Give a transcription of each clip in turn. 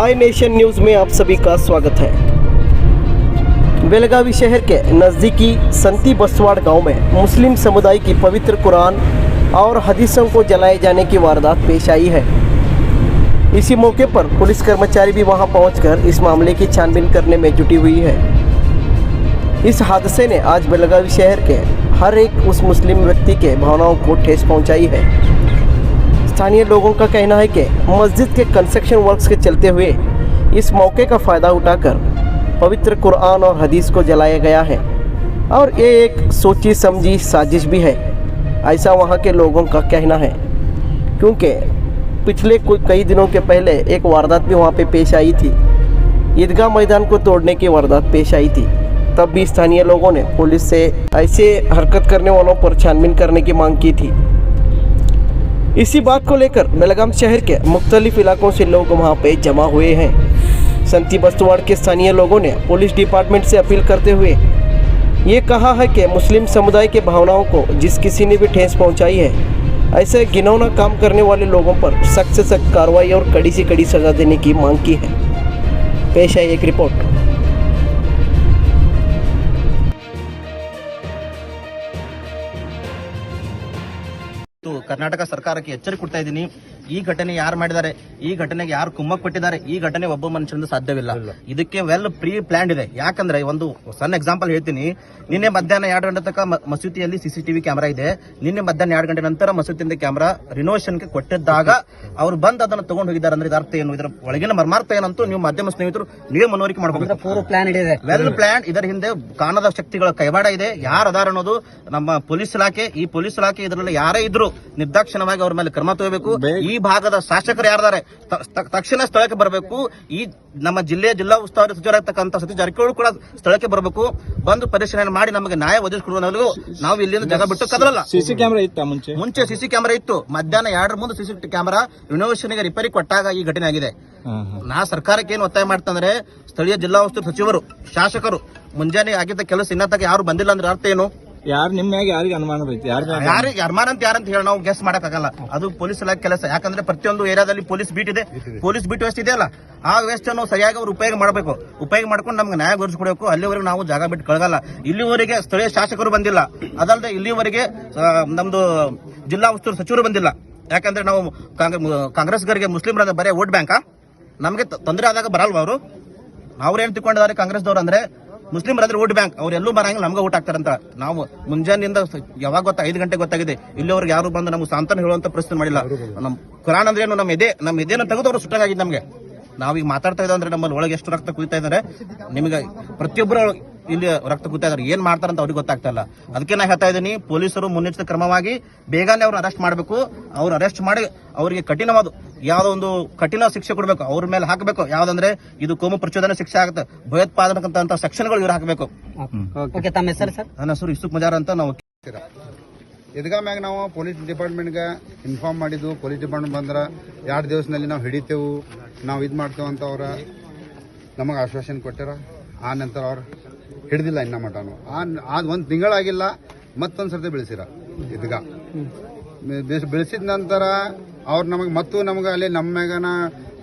आई nation news में आप सभी का स्वागत है। बेलगावी शहर के नज़दीकी संती बसवाड़ गांव में मुस्लिम समुदाय की पवित्र कुरान और हदीसों को जलाए जाने की वारदात पेश आई है। इसी मौके पर पुलिस कर्मचारी भी वहां पहुंचकर इस मामले की छानबीन करने में जुटी हुई है। इस हादसे ने आज बेलगावी शहर के हर एक उस मुस्लिम व्यक्ति के भावनाओं को ठेस पहुंचाई है। स्थानीय लोगों का कहना है कि मस्जिद के कंस्ट्रक्शन वर्क्स के चलते हुए इस मौके का फ़ायदा उठाकर पवित्र कुरान और हदीस को जलाया गया है और ये एक सोची समझी साजिश भी है, ऐसा वहाँ के लोगों का कहना है। क्योंकि पिछले कई दिनों के पहले एक वारदात भी वहाँ पे पेश आई थी। ईदगाह मैदान को तोड़ने की वारदात पेश आई थी। तब भी स्थानीय लोगों ने पुलिस से ऐसे हरकत करने वालों पर छानबीन करने की मांग की थी। इसी बात को लेकर बेलगाम शहर के मुख्तलिफ इलाकों से लोग वहां पे जमा हुए हैं। संती बसवाड़ के स्थानीय लोगों ने पुलिस डिपार्टमेंट से अपील करते हुए ये कहा है कि मुस्लिम समुदाय के भावनाओं को जिस किसी ने भी ठेस पहुंचाई है, ऐसे घिनौना काम करने वाले लोगों पर सख्त से सख्त कार्रवाई और कड़ी से कड़ी सज़ा देने की मांग की है। पेश है एक रिपोर्ट। ಕರ್ನಾಟಕ ಸರ್ಕಾರಕ್ಕೆ ಎಚ್ಚರಿಕೆ ಕೊಡ್ತಾ ಇದ್ದೀನಿ. ಈ ಘಟನೆ ಯಾರು ಮಾಡಿದ್ದಾರೆ, ಈ ಘಟನೆಗೆ ಯಾರು ಕುಮ್ಮಕ್ ಕೊಟ್ಟಿದ್ದಾರೆ, ಈ ಘಟನೆ ಒಬ್ಬ ಮನುಷ್ಯನಿಂದ ಸಾಧ್ಯವಿಲ್ಲ. ಇದಕ್ಕೆ ವೆಲ್ ಪ್ರೀ ಪ್ಲಾನ್ಡ್ ಇದೆ. ಯಾಕಂದ್ರೆ ಒಂದು ಸಣ್ಣ ಎಕ್ಸಾಂಪಲ್ ಹೇಳ್ತೀನಿ. ನಿನ್ನೆ ಮಧ್ಯಾಹ್ನ 2 ಗಂಟೆ ತನಕ ಮಸೂತಿಯಲ್ಲಿ ಸಿಸಿಟಿವಿ ಕ್ಯಾಮೆರಾ ಇದೆ. ನಿನ್ನೆ ಮಧ್ಯಾಹ್ನ 2 ಗಂಟೆ ನಂತರ ಮಸೂತಿಯಿಂದ ಕ್ಯಾಮೆರಾ ರಿನೋವೇಷನ್ಗೆ ಕೊಟ್ಟಿದ್ದಾಗ ಅವ್ರು ಬಂದು ಅದನ್ನು ತಗೊಂಡು ಹೋಗಿದ್ದಾರೆ. ಅಂದ್ರೆ ಇದರ ಅರ್ಥ ಏನು, ಇದರ ಒಳಗಿನ ಮರ್ಮಾರ್ಥ ಏನಂತೂ ನೀವು ಮಾಧ್ಯಮ ಸ್ನೇಹಿತರು ನೀವೇ ಮನವರಿಕೆ ಮಾಡಬೇಕು. Well plan. ಇದರ ಹಿಂದೆ ಕಾಣದ ಶಕ್ತಿಗಳ ಕೈವಾಡ ಇದೆ. ಯಾರು ಅದಾರ ಅನ್ನೋದು ನಮ್ಮ ಪೊಲೀಸ್ ಇಲಾಖೆ. ಈ ಪೊಲೀಸ್ ಇಲಾಖೆ ಇದರಲ್ಲಿ ಯಾರೇ ಇದ್ರು ನಿರ್ದಾಕ್ಷಿಣ್ಯವಾಗಿ ಅವ್ರ ಮೇಲೆ ಕ್ರಮ ತಗೋಬೇಕು. ಈ ಭಾಗದ ಶಾಸಕರು ಯಾರಿದ್ದಾರೆ ತಕ್ಷಣ ಸ್ಥಳಕ್ಕೆ ಬರಬೇಕು. ಈ ನಮ್ಮ ಜಿಲ್ಲಾ ಉಸ್ತುವಾರಿ ಸಚಿವರಾಗಿರ್ತಕ್ಕಂಥ ಸತೀಶ್ ಜಾರಕಿಹೊಳಿ ಕೂಡ ಸ್ಥಳಕ್ಕೆ ಬರಬೇಕು. ಬಂದು ಪರಿಶೀಲನೆ ಮಾಡಿ ನಮಗೆ ನ್ಯಾಯ ಒದಗಿಸಿಕೊಡುವವರೆಗೂ ನಾವು ಇಲ್ಲಿಂದ ಜಾಗ ಬಿಟ್ಟು ಕದಲಲ್ಲ. ಸಿಸಿ ಕ್ಯಾಮೆರಾ ಇತ್ತ ಮುಂಚೆ ಸಿಸಿ ಕ್ಯಾಮೆರಾ ಇತ್ತು. ಮಧ್ಯಾಹ್ನ 2 ಮುಂದೆ ಸಿಸಿ ಕ್ಯಾಮೆರಾ ರಿನೋವೇಷನ್ಗೆ ರಿಪೇರಿ ಕೊಟ್ಟಾಗ ಈ ಘಟನೆ ಆಗಿದೆ. ನಾ ಸರ್ಕಾರಕ್ಕೆ ಏನು ಒತ್ತಾಯ ಮಾಡ್ತಂದ್ರೆ, ಸ್ಥಳೀಯ ಜಿಲ್ಲಾ ಉಸ್ತುವಾರಿ ಸಚಿವರು ಶಾಸಕರು ಮುಂಜಾನೆ ಆಗಿದ್ದ ಕೆಲಸ ಇನ್ನತ್ತಾಗ ಯಾರು ಬಂದಿಲ್ಲ ಅಂದ್ರೆ ಅರ್ಥ ಏನು? ಯಾರು ನಿಮ್ಮ ಮ್ಯಾಗ ಯಾರಿಗೆ ಅನುಮಾನ ಬೈತಿ? ಯಾರಿಗೆ ಅನುಮಾನ ಅಂತ ಯಾರಂತ ಹೇಳಿ ನಾವು ಗೆಸ್ ಮಾಡಕ್ಕಾಗಲ್ಲ. ಅದು ಪೊಲೀಸ್ ಇಲಾಖೆ ಕೆಲಸ. ಯಾಕಂದ್ರೆ ಪ್ರತಿಯೊಂದು ಏರಿಯಾದಲ್ಲಿ ಪೊಲೀಸ್ ಬೀಟ್ ಇದೆ. ಪೊಲೀಸ್ ಬೀಟ್ ವ್ಯವಸ್ಥೆ ಇದೆಯಲ್ಲ, ಆ ವ್ಯವಸ್ಥೆಯನ್ನು ಸರಿಯಾಗಿ ಅವರು ಉಪಯೋಗ ಮಾಡಬೇಕು. ಉಪಯೋಗ ಮಾಡ್ಕೊಂಡು ನಮ್ಗೆ ನ್ಯಾಯ ಒದಗಿಸಿಕೊಡಬೇಕು. ಅಲ್ಲಿವರೆಗೂ ನಾವು ಜಾಗ ಬಿಟ್ಟು ಕಳಗಲ್ಲ. ಇಲ್ಲಿವರೆಗೆ ಸ್ಥಳೀಯ ಶಾಸಕರು ಬಂದಿಲ್ಲ. ಅದಲ್ಲದೆ ಇಲ್ಲಿವರೆಗೆ ನಮ್ದು ಜಿಲ್ಲಾ ಉಸ್ತುವಾರಿ ಸಚಿವರು ಬಂದಿಲ್ಲ. ಯಾಕಂದ್ರೆ ನಾವು ಕಾಂಗ್ರೆಸ್ಗರಿಗೆ ಮುಸ್ಲಿಮರ ಬರೀ ವೋಟ್ ಬ್ಯಾಂಕಾ? ನಮಗೆ ತೊಂದರೆ ಆದಾಗ ಬರಲ್ವಾ ಅವರು? ಅವ್ರೇನ್ ತಿಳ್ಕೊಂಡಿದ್ದಾರೆ ಕಾಂಗ್ರೆಸ್ದವ್ರು ಅಂದ್ರೆ ಮುಸ್ಲಿಮರಂದ್ರೆ ವೋಟ್ ಬ್ಯಾಂಕ್, ಅವ್ರು ಎಲ್ಲೂ ಬರಂಗಿಲ್ಲ, ನಮ್ಗೆ ಓಟ್ ಹಾಕ್ತಾರಂತ. ನಾವು ಮುಂಜಾನೆಯಿಂದ ಯಾವಾಗ ಗೊತ್ತಾ 5 ಗಂಟೆಗೆ ಗೊತ್ತಾಗಿದೆ. ಇಲ್ಲಿವರೆಗೆ ಯಾರು ಬಂದು ನಮ್ಗೆ ಸಾಂತ್ವನ ಹೇಳುವಂತ ಪರಿಸ್ಥಿತಿ ಮಾಡಿಲ್ಲ. ನಮ್ ಕುರಾನ್ ಅಂದ್ರೆ ಏನು, ನಮ್ಮ ಎದೆನ ತೆಗೆದು ಅವರು ಸುಟ್ಟಂಗಾಗಿದೆ ನಮ್ಗೆ. ನಾವೀಗ ಮಾತಾಡ್ತಾ ಇದ್ದ ಅಂದ್ರೆ ನಮ್ಮಲ್ಲಿ ಒಳಗೆ ಎಷ್ಟು ರಕ್ತ ಕುಯ್ತಾ ಇದ್ದಾರೆ, ನಿಮಗೆ ಪ್ರತಿಯೊಬ್ಬರು ಇಲ್ಲಿ ರಕ್ತ ಕುಯ್ತಾ ಇದ್ದಾರೆ. ಏನ್ ಮಾಡ್ತಾರಂತ ಅವ್ರಿಗೆ ಗೊತ್ತಾಗ್ತಾ ಇಲ್ಲ. ಅದಕ್ಕೆ ನಾ ಹೇಳ್ತಾ ಇದ್ದೀನಿ, ಪೊಲೀಸರು ಮುನ್ನೆಚ್ಚರಿಕೆ ಕ್ರಮವಾಗಿ ಬೇಗನೆ ಅವ್ರನ್ನ ಅರೆಸ್ಟ್ ಮಾಡಬೇಕು. ಅವ್ರು ಅರೆಸ್ಟ್ ಮಾಡಿ ಅವರಿಗೆ ಕಠಿಣವಾದ ಯಾವ್ದೋ ಒಂದು ಕಠಿಣ ಶಿಕ್ಷೆ ಕೊಡಬೇಕು. ಅವ್ರ ಮೇಲೆ ಹಾಕಬೇಕು. ಯಾವ್ದಂದ್ರೆ ಇದು ಕೋಮು ಪ್ರಚೋದನೆ ಶಿಕ್ಷೆ ಆಗುತ್ತೆ. ಭಯೋತ್ಪಾದನಕ್ಕಂತ ಸೆಕ್ಷನ್ಗಳು ಇವ್ರು ಹಾಕಬೇಕು. ತಮ್ಮ ಹೆಸರು ಸರ್? ನನ್ನ ಹೆಸರು ಯೂಸುಫ್ ಮಜಾರ್ ಅಂತ. ನಾವು ಇದಗ ಮ್ಯಾಗ ನಾವು ಪೊಲೀಸ್ ಡಿಪಾರ್ಟ್ಮೆಂಟ್ಗೆ ಇನ್ಫಾರ್ಮ್ ಮಾಡಿದ್ದು. ಪೊಲೀಸ್ ಡಿಪಾರ್ಟ್ಮೆಂಟ್ ಬಂದ್ರೆ 2 ದಿವಸದಲ್ಲಿ ನಾವು ಹಿಡಿತೇವು, ನಾವು ಇದು ಮಾಡ್ತೇವೆ ಅಂತ ಅವ್ರ ನಮಗೆ ಆಶ್ವಾಸನೆ ಕೊಟ್ಟಾರ. ಆ ನಂತರ ಅವ್ರು ಹಿಡಿದಿಲ್ಲ ಇನ್ನ ಮಟನು. ಅದು 1 ತಿಂಗಳಾಗಿಲ್ಲ, ಮತ್ತೊಂದು ಸರ್ತಿ ಬೆಳೆಸಿರ. ಇದಗ ಬೆಳೆಸಿದ ನಂತರ ಅವ್ರು ನಮಗೆ ಅಲ್ಲಿ ನಮ್ಮ ಮ್ಯಾಗನ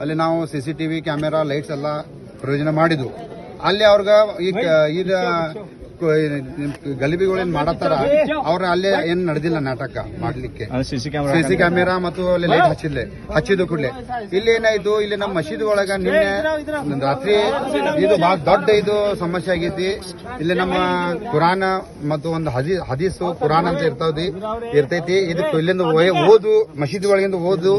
ಅಲ್ಲಿ ನಾವು CCTV ಕ್ಯಾಮೆರಾ ಲೈಟ್ಸ್ ಎಲ್ಲ ಪ್ರಯೋಜನ ಮಾಡಿದ್ವು. ಅಲ್ಲಿ ಅವ್ರಿಗೆ ಈಗ ಗಲಿಬಿಗಳೇನ್ ಮಾಡತ್ತಾರ, ಅವ್ರ ಅಲ್ಲೇ ಏನ್ ನಡೆದಿಲ್ಲ ನಾಟಕ ಮಾಡ್ಲಿಕ್ಕೆ. ಸಿಸಿ ಕ್ಯಾಮೆರಾ ಮತ್ತು ಅಲ್ಲಿ ಲೈಟ್ ಹಚ್ಚಿದ್ದು ಕೂಡಲೇ ಇಲ್ಲಿ ಏನಾಯ್ತು, ಇಲ್ಲಿ ನಮ್ಮ ಮಸೀದಿ ಒಳಗ ನಿನ್ನೆ ರಾತ್ರಿ ಇದು ಬಹಳ ದೊಡ್ಡ ಇದು ಸಮಸ್ಯೆ ಆಗೈತಿ. ಇಲ್ಲಿ ನಮ್ಮ ಕುರಾನ್ ಮತ್ತು ಒಂದು ಹದೀಸು ಕುರಾನ್ ಅಂತ ಇರ್ತೈತಿ. ಇದಕ್ಕೆ ಇಲ್ಲಿಂದ ಓದು, ಮಸೀದಿ ಒಳಗಿಂದ ಓದು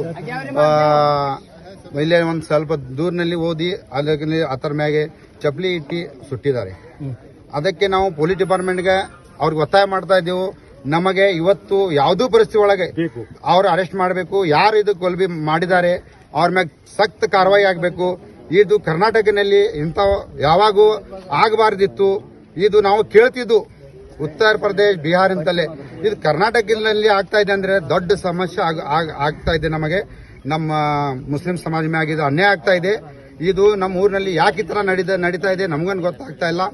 ಇಲ್ಲೇ ಒಂದ್ ಸ್ವಲ್ಪ ದೂರನಲ್ಲಿ ಓದಿ ಅಲ್ಲಿ ಅದರ ಮ್ಯಾಗೆ ಚಪ್ಪಲಿ ಇಟ್ಟಿ ಸುಟ್ಟಿದ್ದಾರೆ. ಅದಕ್ಕೆ ನಾವು ಪೊಲೀಸ್ ಡಿಪಾರ್ಟ್ಮೆಂಟ್ಗೆ ಅವ್ರಿಗೆ ಒತ್ತಾಯ ಮಾಡ್ತಾ ಇದ್ದೇವೆ. ನಮಗೆ ಇವತ್ತು ಯಾವುದೂ ಪರಿಸ್ಥಿತಿ ಒಳಗೆ ಅವ್ರು ಅರೆಸ್ಟ್ ಮಾಡಬೇಕು. ಯಾರು ಇದು ಕೊಲ್ಬಿ ಮಾಡಿದ್ದಾರೆ ಅವ್ರ ಮ್ಯಾಗ ಸಖ್ತ ಕಾರ್ಯವಾಹಿ ಆಗಬೇಕು. ಇದು ಕರ್ನಾಟಕದಲ್ಲಿ ಇಂಥ ಯಾವಾಗೂ ಆಗಬಾರ್ದಿತ್ತು. ಇದು ನಾವು ಕೇಳ್ತಿದ್ದು ಉತ್ತರ ಪ್ರದೇಶ, ಬಿಹಾರ ಅಂತಲೇ. ಇದು ಕರ್ನಾಟಕದಲ್ಲಿ ಆಗ್ತಾ ಇದೆ ಅಂದ್ರೆ ದೊಡ್ಡ ಸಮಸ್ಯೆ ಆಗ್ತಾ ಇದೆ. ನಮಗೆ ನಮ್ಮ ಮುಸ್ಲಿಂ ಸಮಾಜ ಮ್ಯಾಗ ಇದು ಅನ್ಯಾಯ ಆಗ್ತಾ ಇದೆ. ಇದು ನಮ್ಮ ಊರಿನಲ್ಲಿ ಯಾಕೆ ಈ ತರ ನಡೀತಾ ಇದೆ ನಮಗನ್ ಗೊತ್ತಾಗ್ತಾ ಇಲ್ಲ.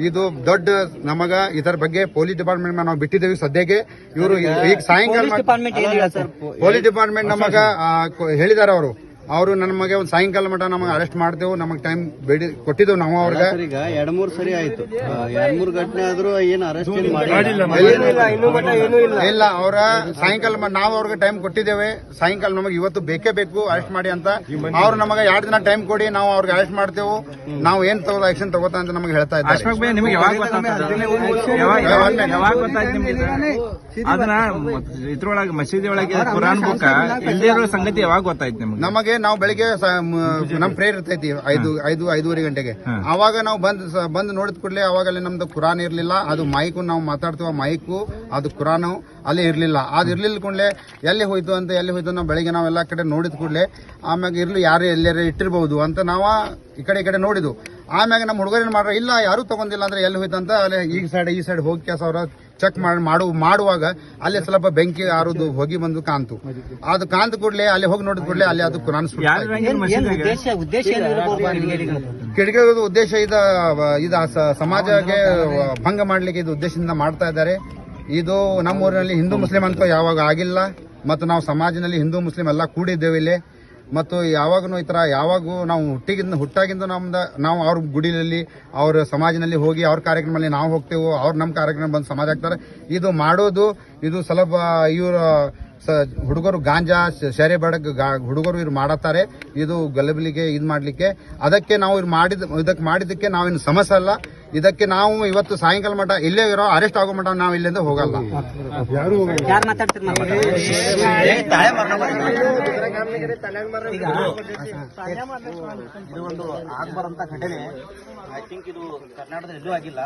ಇದು ದೊಡ್ಡ ನಮಗ ಇದರ ಬಗ್ಗೆ ಪೊಲೀಸ್ ಡಿಪಾರ್ಟ್ಮೆಂಟ್ ನಾವು ಬಿಟ್ಟಿದ್ದೇವೆ ಸದ್ಯಕ್ಕೆ. ಇವರು ಈಗ ಸಾಯಂಕಾಲ ಪೊಲೀಸ್ ಡಿಪಾರ್ಟ್ಮೆಂಟ್ ನಮಗ ಹೇಳಿದಾರೆ. ಅವರು ಅವರು ನಮಗೆ ಒಂದು ಸಾಯಂಕಾಲ ಮಟ್ಟ ನಮಗೆ ಅರೆಸ್ಟ್ ಮಾಡ್ತೇವೆ, ನಮಗೆ ಟೈಮ್ ಬೇಡಿ ಕೊಟ್ಟಿದ್ದೆವು ನಾವು ಅವ್ರಿಗೆ. ಈಗ 2-3 ಸರಿ ಆಯ್ತು, 2-3 ಘಟನೆ ಆದ್ರೂ ಏನು ಅರೆಸ್ಟ್ ಇಲ್ಲ. ಅವರ ಸಾಯಂಕಾಲ ನಾವು ಅವ್ರಿಗೆ ಟೈಮ್ ಕೊಟ್ಟಿದ್ದೇವೆ, ಸಾಯಂಕಾಲ ನಮಗೆ ಇವತ್ತು ಬೇಕೇ ಬೇಕು ಅರೆಸ್ಟ್ ಮಾಡಿ ಅಂತ. ಅವ್ರು ನಮಗೆ 2 ದಿನ ಟೈಮ್ ಕೊಡಿ, ನಾವು ಅವ್ರಿಗೆ ಅರೆಸ್ಟ್ ಮಾಡ್ತೇವೆ, ನಾವು ಏನ್ ಆಕ್ಷನ್ ತಗೋತಾ ಅಂತ ನಮಗೆ ಹೇಳ್ತಾ ಇದ್ದಾರೆ. ಅಶ್ಫಾಕ್ ಭಾಯ್, ನಿಮಗೆ ಯಾವಾಗ ಗೊತ್ತಾಯ್ತು ನಿಮ್ಗೆ ಅದನ್ನ ಇದ್ರೊಳಗೆ ಮಸೀದಿ ಒಳಗೆ ಕುರಾನ್ ಬುಕ್ ಇಲ್ಲೇ ಇರೋ ಸಂಗತಿ ಯಾವಾಗ ಗೊತ್ತಾಯ್ತು ನಿಮ್ಗೆ? ನಮಗೆ ನಾವು ಬೆಳಿಗ್ಗೆ ನಮ್ ಪ್ರೇಯರ್ ಇರ್ತೈತಿ 5:30 ಗಂಟೆಗೆ. ಅವಾಗ ನಾವು ಬಂದು ನೋಡಿದ ಕೂಡಲೇ ಅವಾಗಲೇ ನಮ್ದು ಕುರಾನ್ ಇರ್ಲಿಲ್ಲ. ಅದು ಮೈಕು ನಾವು ಮಾತಾಡ್ತೀವ ಮೈಕು ಅದು ಕುರಾನು ಅಲ್ಲೇ ಇರ್ಲಿಲ್ಲ. ಅದು ಇರ್ಲಿಲ್ಲ ಕೂಡಲೇ ಎಲ್ಲಿ ಹೋಯ್ತು ನಾವು ಬೆಳಿಗ್ಗೆ ನಾವೆಲ್ಲ ಕಡೆ ನೋಡಿದ ಕೂಡಲೇ ಆಮ್ಯಾಗ ಇರ್ಲಿ ಯಾರು ಎಲ್ಲಾರು ಇಟ್ಟಿರ್ಬಹುದು ಅಂತ ನಾವು ಈ ಕಡೆ ನೋಡಿದ್ವು. ಆಮ್ಯಾಗ ನಮ್ಮ ಹುಡುಗರೇನ್ ಮಾಡ್ರ ಇಲ್ಲ ಯಾರು ತಗೊಂಡಿಲ್ಲ ಅಂದ್ರೆ ಎಲ್ಲಿ ಹೋಯ್ತು ಅಂತ ಅಲ್ಲಿ ಈ ಸೈಡ್ ಹೋಗಿ ಕೆಲಸ ಅವ್ರ ಚೆಕ್ ಮಾಡುವಾಗ ಅಲ್ಲಿ ಸ್ವಲ್ಪ ಬೆಂಕಿ ಆರುದು ಹೋಗಿ ಬಂದು ಕಾಂತು. ಅದು ಕಾಂತ ಕೂಡಲೇ ಅಲ್ಲಿ ಹೋಗಿ ನೋಡಿದ ಕೂಡಲೇ ಅಲ್ಲಿ ಅದು ಕುರಾನ್ ಕಿಡಿಗೇಳೋದು ಉದ್ದೇಶ ಇದು ಸಮಾಜಕ್ಕೆ ಭಂಗ ಮಾಡ್ಲಿಕ್ಕೆ ಇದು ಉದ್ದೇಶದಿಂದ ಮಾಡ್ತಾ ಇದ್ದಾರೆ. ಇದು ನಮ್ಮ ಊರಿನಲ್ಲಿ ಹಿಂದೂ ಮುಸ್ಲಿಂ ಅಂತ ಯಾವಾಗ ಆಗಿಲ್ಲ, ಮತ್ತು ನಾವು ಸಮಾಜದಲ್ಲಿ ಹಿಂದೂ ಮುಸ್ಲಿಂ ಎಲ್ಲ ಕೂಡಿದ್ದೇವೆ ಇಲ್ಲಿ. ಮತ್ತು ಯಾವಾಗೂ ಈ ತರ ಯಾವಾಗೂ ನಾವು ಹುಟ್ಟಾಗಿಂದ ನಾವು ಅವ್ರ ಗುಡಿಯಲ್ಲಿ ಅವ್ರ ಸಮಾಜದಲ್ಲಿ ಹೋಗಿ ಅವ್ರ ಕಾರ್ಯಕ್ರಮದಲ್ಲಿ ನಾವು ಹೋಗ್ತೇವೆ, ಅವ್ರು ನಮ್ಮ ಕಾರ್ಯಕ್ರಮ ಬಂದು ಸಮಾಜ ಆಗ್ತಾರೆ. ಇದು ಮಾಡೋದು ಇದು ಸ್ವಲ್ಪ ಇವರು ಹುಡುಗರು ಗಾಂಜಾ ಶೆರೆ ಬಡಗ್ ಹುಡುಗರು ಇವ್ರು ಮಾಡತ್ತಾರೆ, ಇದು ಗಲಭೆಗೆ ಇದು ಮಾಡ್ಲಿಕ್ಕೆ. ಅದಕ್ಕೆ ನಾವು ಇದಕ್ಕೆ ಮಾಡಿದ್ದಕ್ಕೆ ನಾವೇನು ಸಮಸ್ಯೆ ಅಲ್ಲ. ಇದಕ್ಕೆ ನಾವು ಇವತ್ತು ಸಾಯಂಕಾಲ ಮಟ್ಟ ಇಲ್ಲೇ ಇರೋ ಅರೆಸ್ಟ್ ಆಗೋ ಮಟ್ಟ ನಾವು ಇಲ್ಲಿಂದ ಹೋಗಲ್ಲ. ಯಾರು ಮಾತಾಡ್ತೀರಿ? ಇದು ಒಂದು ಆಗ್ಬಾರಂತ ಘಟನೆ. ಐ ಥಿಂಕ್ ಇದು ಕರ್ನಾಟಕದಲ್ಲಿ ಎಲ್ಲೂ ಆಗಿಲ್ಲ.